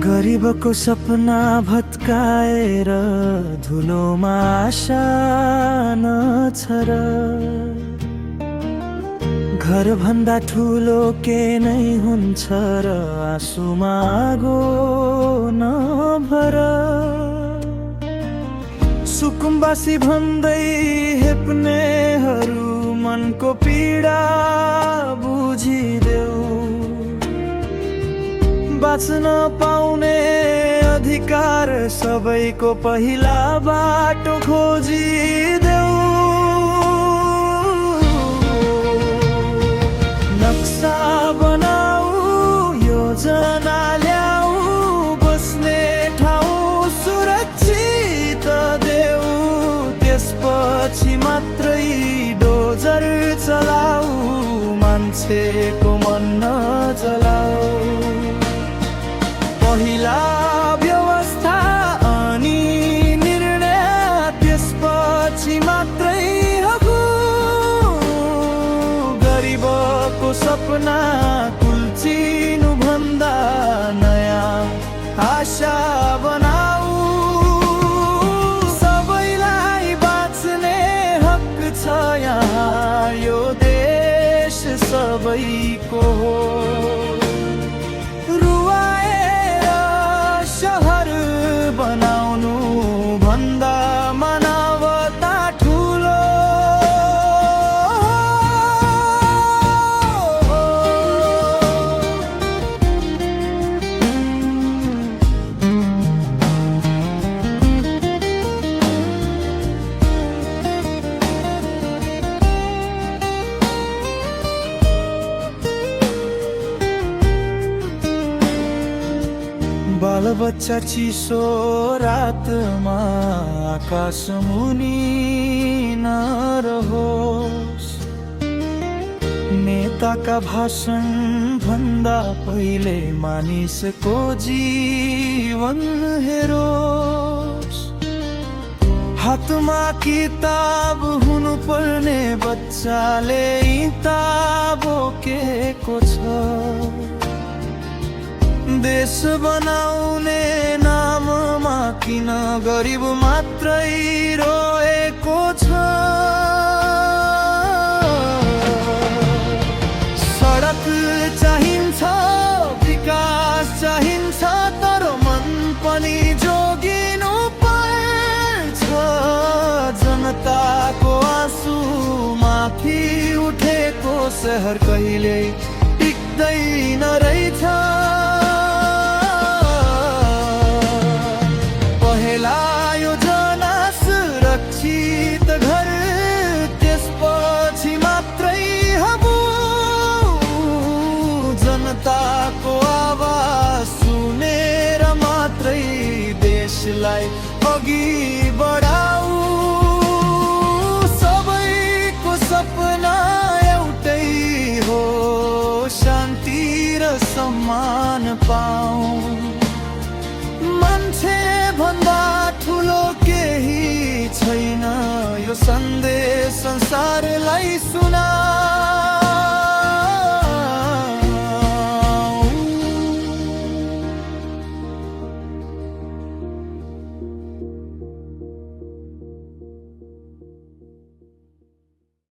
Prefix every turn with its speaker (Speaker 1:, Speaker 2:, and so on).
Speaker 1: गरिबको सपना भत्काएर धुलोमा आशा छ र घर भन्दा ठुलो के नै हुन्छ र आँसुमा आगो नभर सुकुम्बासी भन्दै हेप्नेहरू मनको पीडा बुझिदेऊ बाँच्न पाउने अधिकार सबैको पहिला बाटो खोजिदेऊ नक्सा बनाऊ योजना ल्याऊ बस्ने ठाउँ सुरक्षित देऊ त्यसपछि मात्रै डोजर चलाऊ मान्छेको मन नजलाऊ पहिला व्यवस्था अनि निर्णय त्यसपछि मात्रै हकु गरिबको सपना कुल्चिनु भन्दा नयाँ आशा बनाऊ सबैलाई बाँच्ने हक छ यहाँ यो देश सबैको हो बनाउनु भन्दा मानवता ठुलो बाल बच्चा चिसो रातमा आकाश मुनि नरहोस् नेताका भाषण भन्दा पहिले मानिसको जीवन हेरोस् हातमा किताब हुनुपर्ने बच्चाले किताब बोकेको छ देश बनाउने नाममा किन गरिब मात्रै रोएको छ सडक चाहिन्छ विकास चाहिन्छ तर मन पनि जोगिनु पर्छ जनताको आँसु माथि उठेको शहर कहिले टिक्दैन रहेछ सुरक्षित घर त्यसपछि मात्रै हबु जनताको आवाज सुनेर मात्रै देशलाई अघि बढाऊ सबैको सपना एउटै हो शान्ति र सम्मान पाऊ मान्छे भन्दा ठुलो केही छैन यो सन्देश संसारलाई सुना